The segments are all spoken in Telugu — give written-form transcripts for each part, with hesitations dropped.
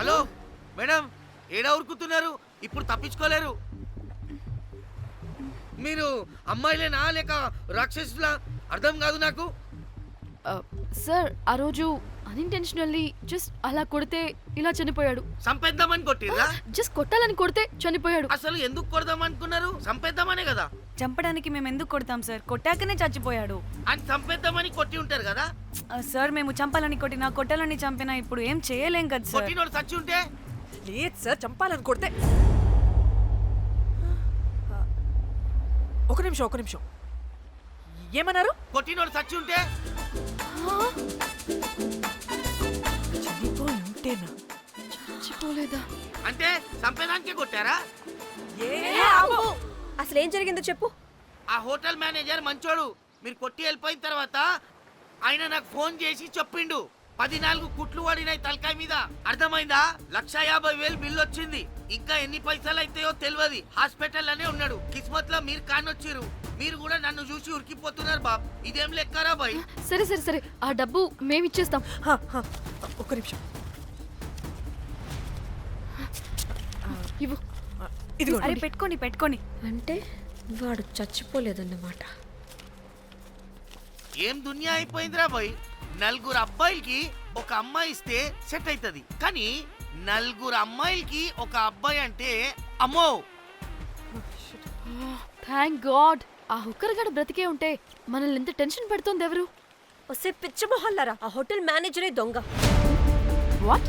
హలో మేడం, ఏడా ఉరుకుతున్నారు? ఇప్పుడు తప్పించుకోలేరు. మీరు అమ్మాయిలేనా లేక రాక్షసులా? అర్థం కాదు నాకు. సార్ ఆ రోజు అన్ఇంటెన్షనల్లీ జస్ట్ అలా కొడితే ఇలా చనిపోయాడు. సంపేద్దామని కొట్టిర్రా? జస్ట్ కొట్టాలని కొడితే చనిపోయాడు. అసలు ఎందుకు కొడదాం అనుకున్నారు? సంపేద్దామనే కదా. చంపడానికి మేము ఎందుకు కొడతాం సార్? కొట్టాకనే చచ్చిపోయాడు. అని సంపేద్దామని కొట్టి ఉంటారు కదా. సార్ మేము చంపాలని కొట్టినా కొట్టాలని చంపినా ఇప్పుడు ఏం చేయలేం కదా సార్. కొట్టినోడు చచ్చి ఉంటే? లేదు సార్, చంపాలని కొడితే. ఒక నిమిషం ఏమన్నారు? కొట్టినోడు చచ్చి ఉంటే? చనిపోయి ఉంటేనా? చచ్చిపోలేదా? అంటే సంపేదానికే కొట్టారా? అసలు ఏం జరిగిందో చెప్పు. ఆ హోటల్ మేనేజర్ మంచోడు. మీరు కొట్టి వెళ్ళిపోయిన తర్వాత ఆయన నాకు ఫోన్ చేసి చెప్పిండు 14 కుట్లు పడినాయి తలకాయ మీద. అర్థమైందా? 1,50,000 బిల్లు వచ్చింది. ఇంకా ఎన్ని పైసలు అయితాయో తెలియదు. హాస్పిటల్ లోనే ఉన్నాడు. కిస్మత్ లో మీరు కానొచ్చిరు. మీరు కూడా నన్ను చూసి ఉరికిపోతున్నారు బాబ్. ఇదేం లెక్కరా బాయ్? సరే సరే సరే, ఆ డబ్బు మేమిచ్చేస్తాం. ఒక నిమిషం. ఇవ్వు. ఇదిగో. అరే పెట్టుకోండి. అంటే వాడు చచ్చిపోలేదన్నమాట. ఏం దునియా అయిపోయిందిరా బాయ్. 4 అబ్బాయిలకి ఒక అమ్మాయి ఇస్తే సెట్ అవుతుంది, కానీ 4 అమ్మాయిలకి ఒక అబ్బాయి అంటే అమ్మో. థ్యాంక్ గాడ్ ఆ హుక్కర్ గడ బ్రతికే ఉంటే మనల్ని ఎంత టెన్షన్ పెడుతోంది ఎవరు? వస్తే పిచ్చ మొహల్లారా, ఆ హోటల్ మేనేజరే దొంగ. వాట్?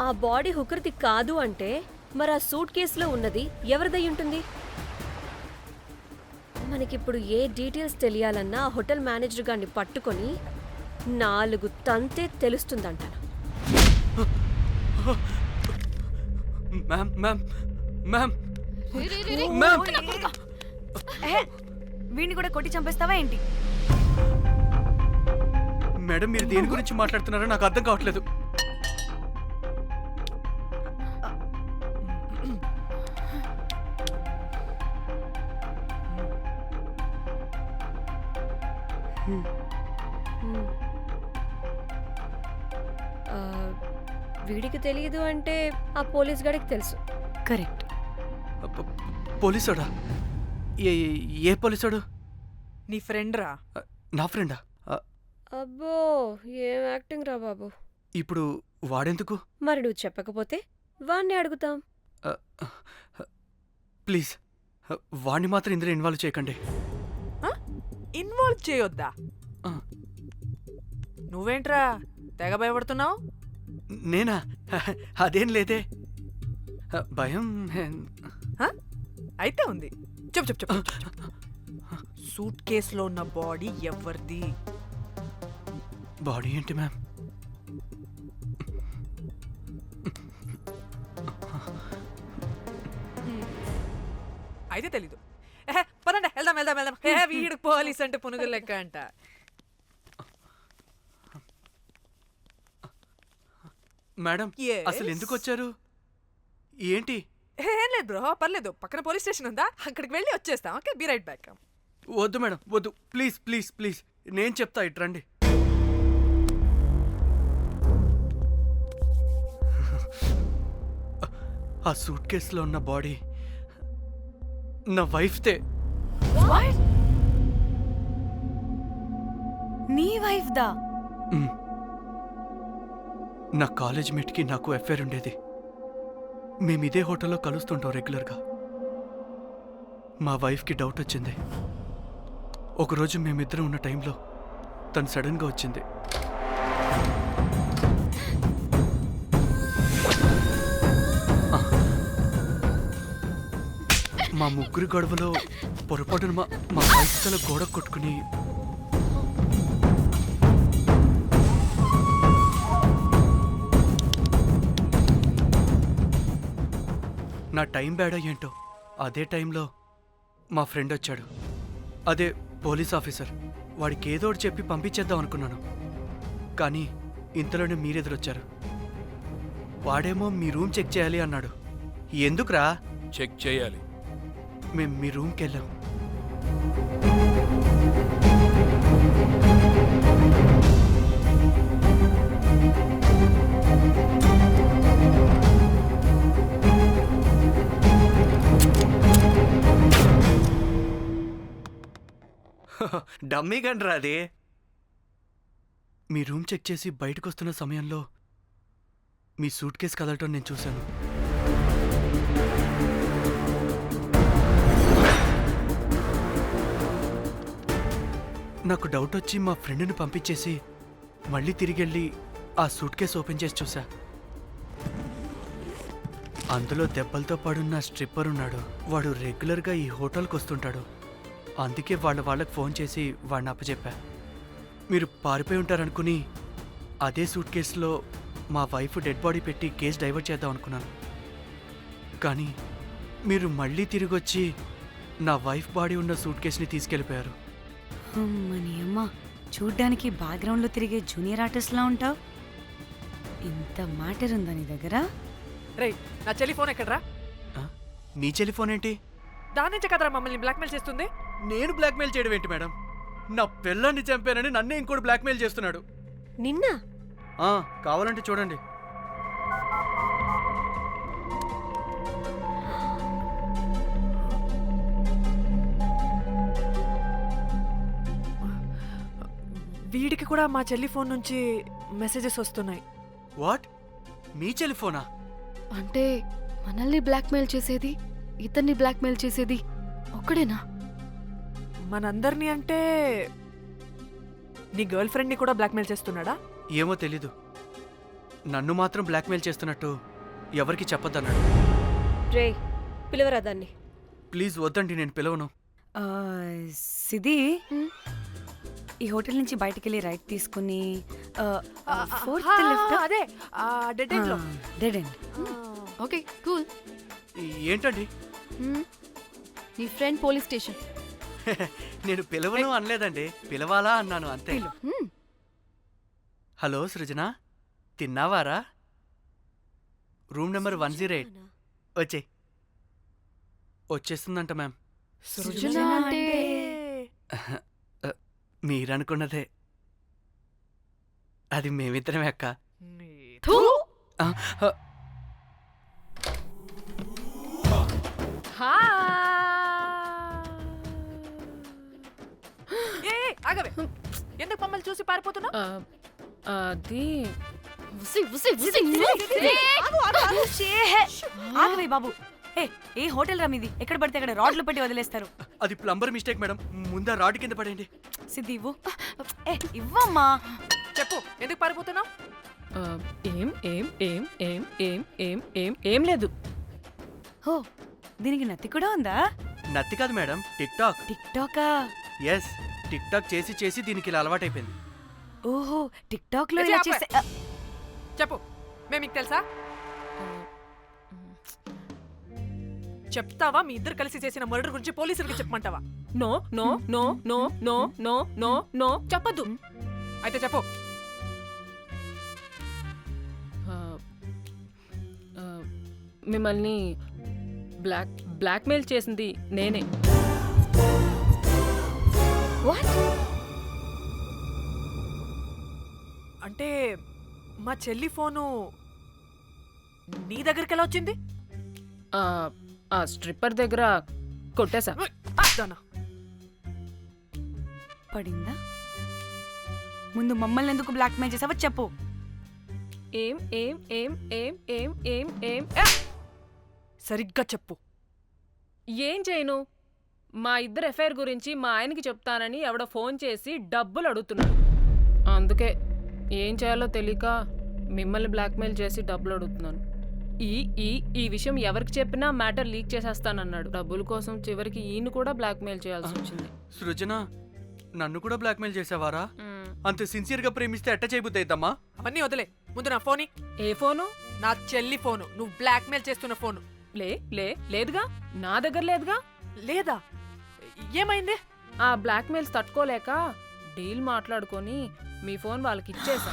ఆ బాడీ హుకర్ది కాదు అంటే మరి ఆ సూట్ కేసులో ఉన్నది ఎవరిదై ఉంటుంది? మనకిప్పుడు ఏ డీటెయిల్స్ తెలియాలన్నా ఆ హోటల్ మేనేజర్ గారిని పట్టుకొని 4 తంతే తెలుస్తుందంటాను. వీడిని కూడా కొట్టి చంపేస్తావా ఏంటి? మేడం, మీరు దేని గురించి మాట్లాడుతున్నారో నాకు అర్థం కావట్లేదు. వీడికి తెలియదు అంటే ఆ పోలీస్ గాడికి తెలుసు. కరెక్ట్. పోలీసోడా? ఏ పోలీసోడు? నీ ఫ్రెండ్ రా. నా ఫ్రెండా? అబ్బో, ఏం యాక్టింగ్ రా బాబు. ఇప్పుడు వాడెందుకు? మరి నువ్వు చెప్పకపోతే వాణ్ణి అడుగుతాం. ప్లీజ్ వాడిని మాత్రం ఇందులో ఇన్వాల్వ్ చేయకండి. ఇన్వాల్వ్ చేయొద్దా? నువ్వేంట్రా తెగ భయపడుతున్నావు? నేనా? అదేం లేదే. భయం అయితే ఉంది. చెప్పు. సూట్ కేసులో ఉన్న బాడీ ఎవరిది? బాడీ ఏంటి మ్యామ్? అయితే తెలీదు. పదండి వెళ్దాం. వీడికి పోలీస్ అంటే పునుగులు లెక్క అంట. మేడం, అసలు ఎందుకు వచ్చారు? ఏంటి? ఏం లేదు బ్రో, పర్లేదు. పక్కన పోలీస్ స్టేషన్ ఉందా, అక్కడికి వెళ్ళి వచ్చేస్తాం. Okay, be right back. వద్దు మేడం, వద్దు. ప్లీజ్ నేను చెప్తా, ఇటు రండి. ఆ సూట్ కేసులో ఉన్న బాడీ నా వైఫ్తే. నీ వైఫ్ దా? నా కాలేజ్ మేట్కి నాకు అఫైర్ ఉండేది. మేమిదే హోటల్లో కలుస్తుంటాం రెగ్యులర్గా. మా వైఫ్కి డౌట్ వచ్చింది. ఒకరోజు మేమిద్దరం ఉన్న టైంలో తను సడన్గా వచ్చింది. మా ముగ్గురి గొడవలో పొరపాటున మా వైఫ్ తల గోడ కొట్టుకుని నా టైం బ్యాడ్ ఏంటో అదే టైంలో మా ఫ్రెండ్ వచ్చాడు. అదే పోలీస్ ఆఫీసర్. వాడికి ఏదో ఒకటి చెప్పి పంపించేద్దాం అనుకున్నాను, కానీ ఇంతలోనే మీరెదురొచ్చారు. వాడేమో మీ రూమ్ చెక్ చేయాలి అన్నాడు. ఎందుకురా? చెక్ చేయాలి. మేము మీ రూమ్కి వెళ్ళాం. డమ్మీ గండ్రా అది. మీ రూమ్ చెక్ చేసి బయటకు వస్తున్న సమయంలో మీ సూట్ కేసు కదలటం నేను చూశాను. నాకు డౌట్ వచ్చి మా ఫ్రెండ్ని పంపించేసి మళ్ళీ తిరిగెళ్ళి ఆ సూట్ కేసు ఓపెన్ చేసి చూసా. అందులో దెబ్బలతో పడున్న స్ట్రిప్పర్ ఉన్నాడు. వాడు రెగ్యులర్గా ఈ హోటల్కి వస్తుంటాడు. అందుకే వాళ్ళకి ఫోన్ చేసి వాడిని అప్పచెప్పా. మీరు పారిపోయి ఉంటారనుకుని అదే సూట్ కేసులో మా వైఫ్ డెడ్ బాడీ పెట్టి కేసు డైవర్ట్ చేద్దాం అనుకున్నాను. కానీ మీరు మళ్ళీ తిరిగి వచ్చి నా వైఫ్ బాడీ ఉన్న సూట్ కేసుని తీసుకెళ్ళిపోయారు. అమ్మని అమ్మ, చూడ్డానికి బ్యాక్గ్రౌండ్లో తిరిగే జూనియర్ ఆర్టిస్ట్లా ఉంటావు. ఇంత మ్యాటర్ ఉందా నీ దగ్గర? రేయ్, నా చెల్లి ఫోన్ ఎక్కడరా? ఆ? నీ టెలిఫోన్ ఏంటి? దాని నుంచే కదరా మమ్మల్ని బ్లాక్మెయిల్ చేస్తుంది. నేను బ్లాక్మెయిల్ చేయడం ఏంటి మేడం? నా పిల్లాన్ని చంపానని నన్నే ఇంకోటి బ్లాక్మెయిల్ చేస్తున్నాడు. నిన్న కావాలంటే చూడండి. వీడికి కూడా మా చెల్లి ఫోన్ నుంచి మెసేజెస్ వస్తున్నాయి. వాట్? మీ టెలిఫోనా? అంటే మనల్ని బ్లాక్మెయిల్ చేసేది, ఇతన్ని బ్లాక్మెయిల్ చేసేది ఒక్కడేనా? మనందరినీ అంటే నీ గర్ల్ ఫ్రెండ్ని కూడా బ్లాక్మెయిల్ చేస్తున్నాడా? ఏమో తెలీదు. నన్ను మాత్రం బ్లాక్మెయిల్ చేస్తున్నట్టు ఎవరికి చెప్పొద్దన్నాడు. రే, పిలవరా దాన్ని. ప్లీజ్ వద్దండి, నేను పిలవను. సిది, ఈ హోటల్ నుంచి బయటికి వెళ్ళి రైట్ తీసుకుని ఫోర్త్ లెఫ్ట్. అదే డెడ్ ఎండ్ లో. Dead end. Okay, cool. ఏంటండి? నీ ఫ్రెండ్ పోలీస్ స్టేషన్. నేను పిలవను అనలేదండి, పిలవాలా అన్నాను అంతే. హలో సృజన, తిన్నావారా? Room number 108. వచ్చేస్తుందంట మ్యామ్. సృజన అంటే మీరనుకున్నదే. అది మేమిద్దరమే అక్క. థూ! ఆ, ఆ, ఆగవే, ఎందుకు మమ్మల్ని చూసి పారిపోతున్నా? అది ఉసి ఉసి ఉసి. ఆగవే బాబు. ఏ హోటల్ రా మీది? ఎక్కడ పడితే అక్కడ రాడ్లు పెట్టి వదిలేస్తారు. అది ప్లంబర్ మిస్టేక్ మేడం. ముందా రాడ్ కింద పడండి. సిద్ధి ఇవ్వు. ఇవ్వమ్మా. చెప్పు, ఎందుకు పారిపోతున్నావు? ఏం ఏం ఏం ఏం ఏం ఏం ఏం ఏం లేదు. హో, దీనికి నత్తి కూడా ఉందా? నత్తి కాదు మేడం, టిక్ టాక్. టిక్ టాకా? ఎస్, టిక్ టాక్ చేసి చేసి దీనికి ఇలా అలవాటైపోయింది. ఓహో, టిక్ టాక్ లో ఇలా చేసే. చెప్పు, మేము మీకు తెలుసా? చెప్తావా? మీ ఇద్దరు కలిసి చేసిన మర్డర్ గురించి పోలీసులకి చెప్పమంటావా? No no no no no no no no చెప్పద్దు. అయితే చెప్పు. మిమ్మల్ని బ్లాక్మెయిల్ చేసింది నేనే. అంటే మా చెల్లి ఫోను నీ దగ్గరికి ఎలా వచ్చింది? ఆ స్ట్రిప్పర్ దగ్గర కొట్టేశా. దానా పడిందా? ముందు మమ్మల్ని ఎందుకు బ్లాక్మెయిల్ చేసావో చెప్పు. ఏం ఏం ఏం ఏం ఏం ఏం ఏం సరిగ్గా చెప్పు. ఏం చేయను? మా ఇద్దరు ఎఫ్ఐఆర్ గురించి మా ఆయనకి చెప్తానని ఎవడో ఫోన్ చేసి డబ్బులు అడుగుతున్నాడు. అందుకే ఏం చేయాలో తెలియక మిమ్మల్ని బ్లాక్మెయిల్ చేసి డబ్బులు అడుగుతున్నాను. ఈ విషయం ఎవరికి చెప్పినా మ్యాటర్ లీక్ చేసేస్తానన్నాడు. డబ్బుల కోసం చివరికి ఈయన కూడా బ్లాక్మెయిల్ చేయాల్సి వచ్చింది. సృజన, నన్ను కూడా బ్లాక్మెయిల్ చేసావారా? అంత సిన్సియర్గా ప్రేమిస్తే ఎట్ట చేయబుద్ది అయిద్దమ్మా? అవన్నీ వదిలే, ముందు నా ఫోని. ఏ ఫోను? నా చెల్లి ఫోను. నువ్వు బ్లాక్మెయిల్ చేస్తున్న ఫోను. లేదుగా, నా దగ్గర లేదుగా. లేదా? ఏమైంది? ఆ బ్లాక్మెయిల్స్ తట్టుకోలేక డీల్ మాట్లాడుకొని మీ ఫోన్ వాళ్ళకి ఇచ్చేసా.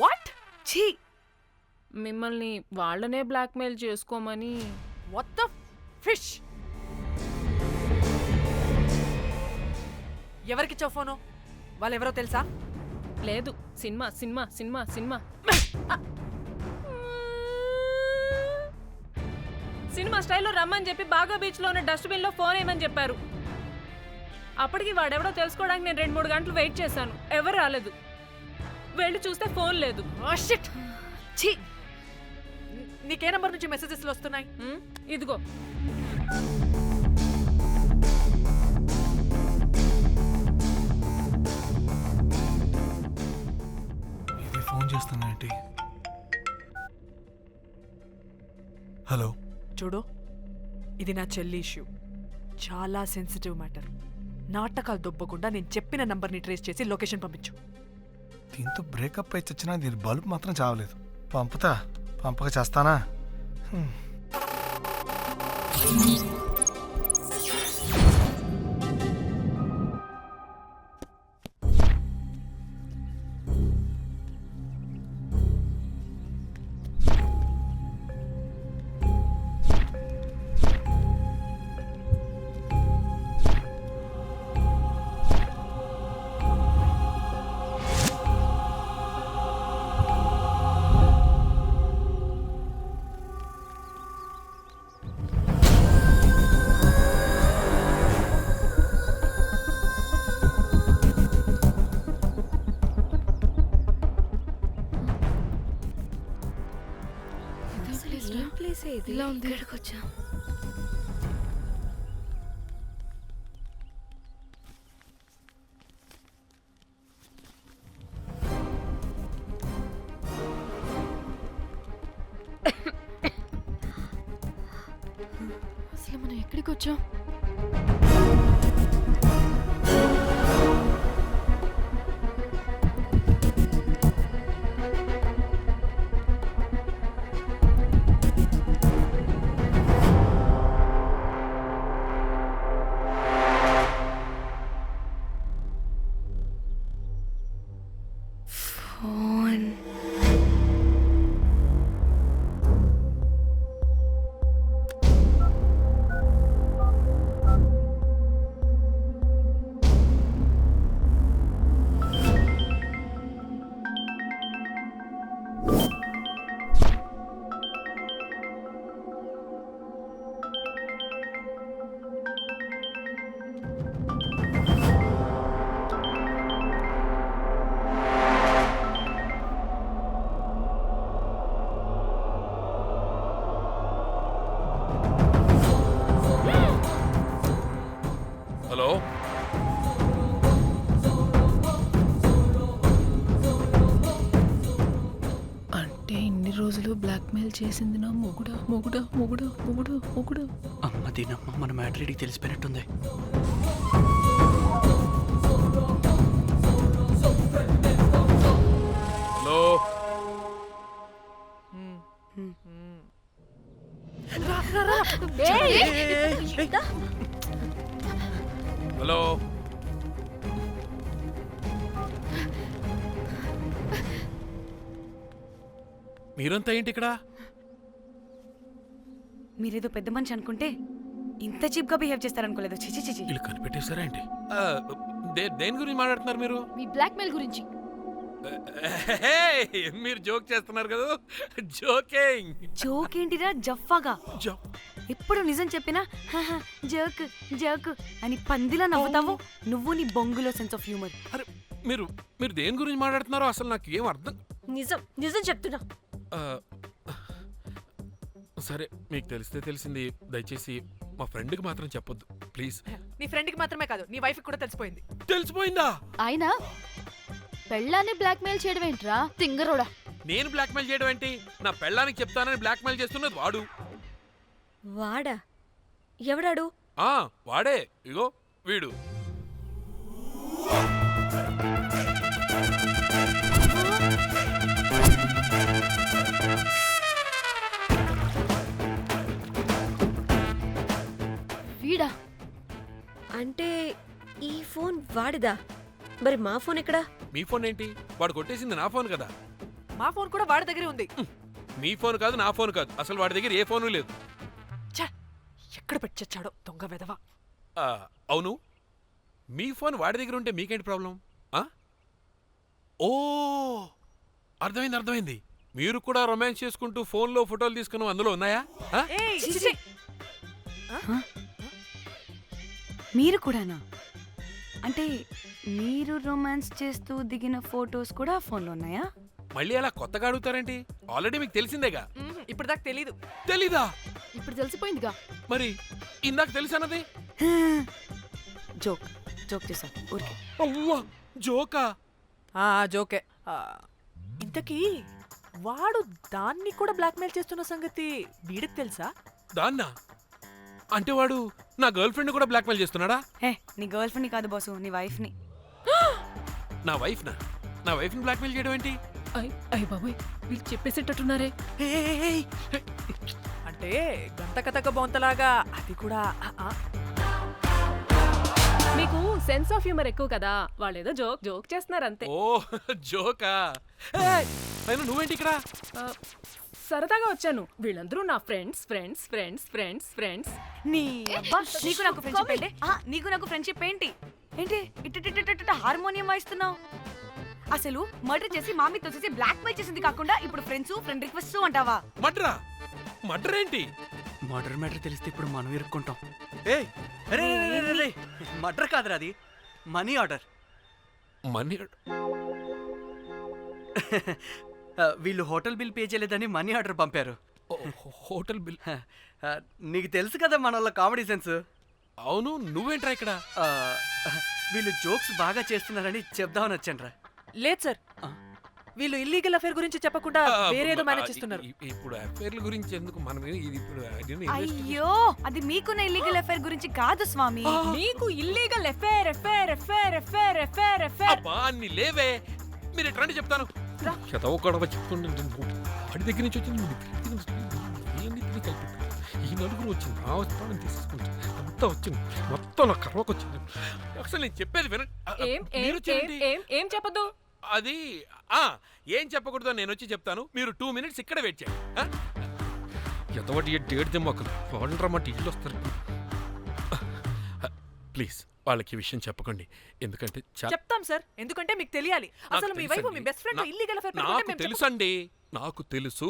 వాట్? ఛీ, మిమ్మల్ని వాళ్ళనే బ్లాక్మెయిల్ చేసుకోమని. What the fish? ఎవరికిచ్చావు ఫోను? వాళ్ళెవరో తెలుసా? లేదు, cinema cinema cinema cinema cinema స్టైల్లో రమ్మని చెప్పి బాగా బీచ్లో ఉన్న డస్ట్బిన్లో ఫోన్ వేయమని చెప్పారు. అప్పటికి వాడెవడో తెలుసుకోవడానికి నేను 2-3 గంటలు వెయిట్ చేశాను, ఎవరు రాలేదు. వెళ్ళి చూస్తే ఫోన్ లేదు. షిట్ ఛీ నీకే నంబర్ నుంచి మెసేజెస్లు వస్తున్నాయి? ఇదిగో. ఇది ఫోన్ చేస్తున్నాయేంటి? హలో, చూడు, ఇది నా చెల్లి ఇష్యూ, చాలా సెన్సిటివ్ మ్యాటర్. నాటకాలు దొబ్బకుండా నేను చెప్పిన నంబర్ని ట్రేస్ చేసి లొకేషన్ పంపించు. దీంతో బ్రేకప్ అయి చచ్చినా దీని బల్బ్ మాత్రం చావలేదు. పంపుతా, పంపక చేస్తానా? ఏం ప్లేసే ఇది? ఇలా ఉంది. ఇక్కడికి వచ్చా. అసలు మనం ఎక్కడికి వచ్చాం? ఫోన్. హలో, అంటే ఇన్ని రోజులు బ్లాక్మెయిల్ చేసింది నా మొగుడా మొగుడా మొగుడా మొగుడా మొగుడా. అమ్మ దీనమ్మ, మన మ్యాట్రీడికి తెలిసిపోయినట్టుంది. Hello, hello. మీరంతా ఏంటి ఇక్కడ? మీరేదో పెద్ద మనిషి అనుకుంటే ఇంత చీప్ గా బిహేవ్ చేస్తారనుకోలేదు. చిచి చిచి. వీళ్ళు కనిపెట్టేశారా ఏంటి? దేని గురించి మాట్లాడుతున్నారు మీరు? మీ బ్లాక్మెయిల్ గురించి. మీరు జోక్ చేస్తున్నారు కదా? జోకింగ్. జోక్ ఏంటిరా జఫ్ఫాగా? ఎప్పుడు నిజం చెప్పినా జోక్ జోక్ అని పందిలా నవ్వుతావు. నువ్వు నీ బొంగులో సెన్స్ ఆఫ్ హ్యూమర్. అరే, మీరు మీరు దేని గురించి మాట్లాడుతున్నారో అసలు నాకు ఏం అర్థం. నిజం నిజం చెప్తున్నా. ఆ, సరే, మీకు తెలిస్తే తెలిసింది. దయచేసి మా ఫ్రెండ్కి మాత్రం చెప్పొద్దు ప్లీజ్. నీ ఫ్రెండ్కి మాత్రమే కాదు, నీ వైఫ్కి కూడా తెలిసిపోయింది. తెలిసిపోయిందా? ఆయన పెళ్ళాన్ని బ్లాక్మెయిల్ చేయడం ఏంట్రా తింగరోడా? నేను బ్లాక్మెయిల్ చేయడం ఏంటి? నా పెళ్ళానికి చెప్తానని బ్లాక్మెయిల్ చేస్తున్నది వాడు. వాడా? ఎవడాడు? వాడే. ఇగో వీడు. వీడా? అంటే ఈ ఫోన్ వాడిదా? మరి మా ఫోన్ ఎక్కడా? మీ ఫోన్ ఏంటి? వాడు కొట్టేసింది నా ఫోన్ కదా. మా ఫోన్ కూడా వాడి దగ్గరే ఉంది. మీ ఫోన్ కాదు, నా ఫోన్ కాదు, అసలు వాడి దగ్గర ఏ ఫోను లేదు. ఛ, ఎక్కడ పెట్టి చచ్చాడో దొంగ వెధవ. అవును, మీ ఫోన్ వాడి దగ్గర ఉంటే మీకేంటి ప్రాబ్లం? ఓ, అర్థమైంది అర్థమైంది. మీరు కూడా రొమాన్స్ చేసుకుంటూ ఫోన్లో ఫోటోలు తీసుకున్నాం, అందులో ఉన్నాయా? మీరు కూడానా? అంటే మీరు రొమాన్స్ చేస్తూ దిగిన ఫొటోస్ కూడా ఫోన్లో ఉన్నాయా? మళ్ళీ అలా కొత్తగా అడుగుతారేంటి? ఆల్రెడీ మీకు తెలిసిందేగా. ఇప్పుడు దాకా తెలీదు. తెలీదా? ఇప్పుడు తెలిసిపోయిందిగా. మరి ఇందాక తెలిసన్నది? జోక్ జోక్ చేశా ఊరికే. అవ్వా, జోకా? జోకే. ఇంతకీ వాడు దాన్ని కూడా బ్లాక్మెయిల్ చేస్తున్న సంగతి వీడికి తెలుసా? దాన్నా? అంటే వాడు నా గర్ల్ ఫ్రెండ్ కూడా బ్లాక్మెయిల్ చేస్తున్నాడా? హే, నీ గర్ల్ ఫ్రెండ్ని కాదు బాసు, నీ వైఫ్ని. నా వైఫ్నా? నా వైఫ్ని బ్లాక్మెయిల్ చేయడం ఏంటి? అయ్య బాబోయ్, వీళ్ళు చెప్పేసేటట్టున్నారే. అంటే గంత కథక బొంతలాగా అది కూడా మీకు సెన్స్ ఆఫ్ హ్యూమర్ ఎక్కువ కదా, వాళ్ళేదో జోక్ జోక్ చేస్తున్నారు అంతే. ఓ జోకా? అయినా నువ్వేంటి ఇక్కడ? సరదాగా వచ్చాను. వీళ్ళందరూ నా friends friends friends friends friends. నీ అబ్బా, నీకు నాకు ఫ్రెండ్షిప్ ఏంటి? నీకు నాకు ఫ్రెండ్షిప్ ఏంటి? ఏంటి ఇట్ట హార్మోనియం వాయిస్తున్నావు? అసలు మర్డర్ చేసి మామితో చేసి బ్లాక్ మెయిల్ చేసింది కాకుండా ఇప్పుడు ఫ్రెండ్ రిక్వెస్ట్ అంటావా? మడ్రా? మడ్ర ఏంటి? మర్డర్ మ్యాటర్ తెలిస్తే ఇప్పుడు మనం ఇరుక్కుంటాం. ఏయ్, అరే మర్డర్ కాదురా, అది మనీ ఆర్డర్. మనీ? వీళ్ళు హోటల్ బిల్ పే చేయలేదని మనీ ఆర్డర్ పంపారు. Hotel bill? నీకు తెలుసు కదా మన వాళ్ళ కామెడీ సెన్స్. అవును, నువ్వేంట్రా ఇక్కడ? వీళ్ళు జోక్స్ బాగా చేస్తున్నారని చెప్దామని వచ్చానురా. లేదు సార్, వీళ్ళు ఇల్లీగల్ అఫేర్ గురించి చెప్పకుండా వేరేదో మేనేజ్ చేస్తున్నారు. ఇప్పుడు అఫేర్ల గురించి ఎందుకు మనం ఇది ఇప్పుడు అయ్యో, అది మీకున్న ఇల్లీగల్ అఫేర్ గురించి కాదు స్వామి. మీకు illegal affair affair affair affair affair affair. అబ్బా, అన్ని లేవే. మీరు ఎట్రండి చెప్తాను. చెతవకడవ చెప్తుండే వాడి దగ్గర నుంచి వచ్చింది, కలిపి ఈ నలుగురు వచ్చింది, ఆ వస్తానని తీసుకుంటే అంతా వచ్చింది, మొత్తం నా కర్వకు వచ్చింది. అసలు నేను చెప్పేది వినండి. ఏం చెప్పదు? అది ఏం చెప్పకూడదు, నేను వచ్చి చెప్తాను. మీరు 2 minutes ఇక్కడ వెయిట్ చేయండి. ఎంతవాటి డేట్ దిమ్మక్కలు వాడంటారన్నమాట, ఇల్లు వస్తారు. ప్లీజ్ వాళ్ళకి ఈ విషయం చెప్పకండి, ఎందుకంటే చెప్తాం సార్, ఎందుకంటే మీకు తెలియాలి. అసలు మీ వైఫ్ మీ బెస్ట్ ఫ్రెండ్ ఇల్లీగల్ అఫేర్. నాకు తెలుసండి, నాకు తెలుసు.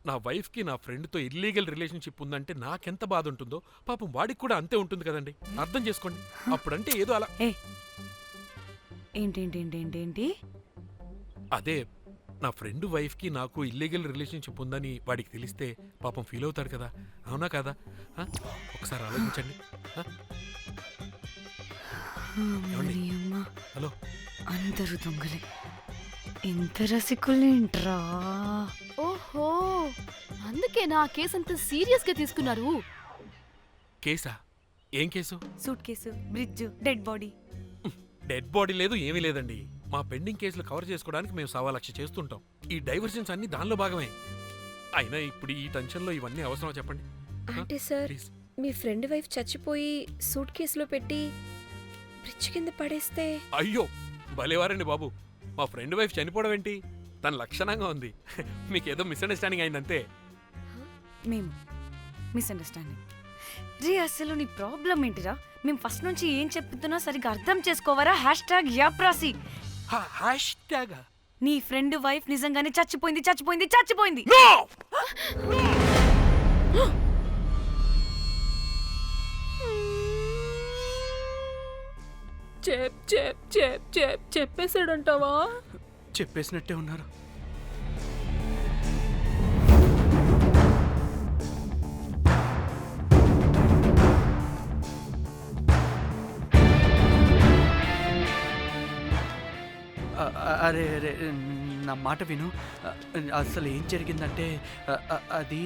నా వైఫ్ కి నా ఫ్రెండ్ తో ఇల్లీగల్ రిలేషన్షిప్ ఉందంటే నాకెంత బాధ ఉంటుందో పాపం వాడికి కూడా అంతే ఉంటుంది కదండి. అర్థం చేసుకోండి. అప్పుడంటే ఏదో అలా. ఏంటి? అదే నా ఫ్రెండ్ వైఫ్ కి నాకు ఇల్లీగల్ రిలేషన్షిప్ ఉందని వాడికి తెలిస్తే పాపం ఫీల్ అవుతాడు కదా, అవునా కదా? ఒకసారి ఆలోచించండి. హలో, అందరూ దొంగలే, ఎంత రసికులేంట్రా. ఓహో, అందుకే నా కేసు అంత సీరియస్ గా తీసుకున్నారు. కేసా? ఏం case? Suit case, bridge, dead body. Dead body లేదు, ఏమీ లేదండి. మా పెండింగ్ కేసులు కవర్ చేసుకోవడానికి మేము 1,00,000 చేస్తుంటాం. ఈ డైవర్షన్స్ అన్ని దానిలో భాగమే. అయినా ఇప్పుడు ఈ టెన్షన్లో ఇవన్నీ అవసరమా చెప్పండి? అంటే సార్, మీ ఫ్రెండ్ వైఫ్ చచ్చిపోయి సూట్ కేసులో పెట్టి బ్రిడ్జ్ కింద పడేస్తే? అయ్యో, భలేవారండి బాబు. మా ఫ్రెండ్ వైఫ్ చనిపోవడం ఏంటి, తన లక్షణంగా ఉంది. మీకేదో మిస్అండర్స్టాండింగ్ అయిందంతే. మేము మిస్అండర్స్టాండింగ్ రీ. అసలు నీ ప్రాబ్లం ఏంటిరా? మేము ఫస్ట్ నుంచి ఏం చెప్తున్నా సరిగ్గా అర్థం చేసుకోవరా? #యాప్రాసి. నీ ఫ్రెండ్ వైఫ్ నిజంగానే చచ్చిపోయింది. చెప్పేసాడంటావా? చెప్పేసినట్టే ఉన్నారు. అరే నా మాట విను. అసలు ఏం జరిగిందంటే అది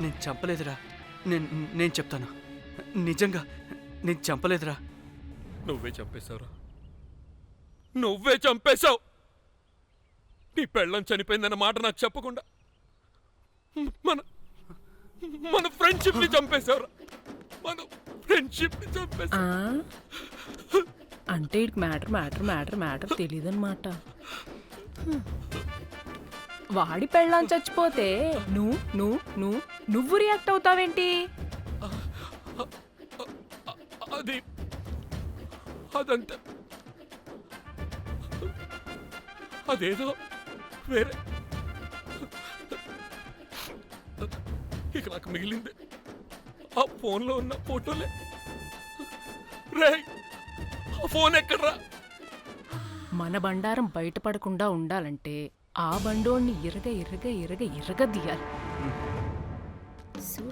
నేను చంపలేదురా. నేను చెప్తాను, నిజంగా నేను చంపలేదురా. నువ్వే చంపేశావు. నీ పెళ్ళం చనిపోయిందన్న మాట నాకు చెప్పకుండా మన ఫ్రెండ్షిప్ ని చంపేశావురా. అంటే మ్యాటర్ తెలియదన్నమాట. వాడి పెళ్ళాం చచ్చిపోతే నువ్వు రియాక్ట్ అవుతావేంటి? అదంతా అదేదో వేరే. ఇక నాకు మిగిలింది ఆ ఫోన్లో ఉన్న ఫోటోలే. రేయ్ ఆ ఫోన్ ఎక్కడ్రా? మన బండారం బయటపడకుండా ఉండాలంటే ఆ బండోణ్ణి ఇరగ తీయాలి. సూట్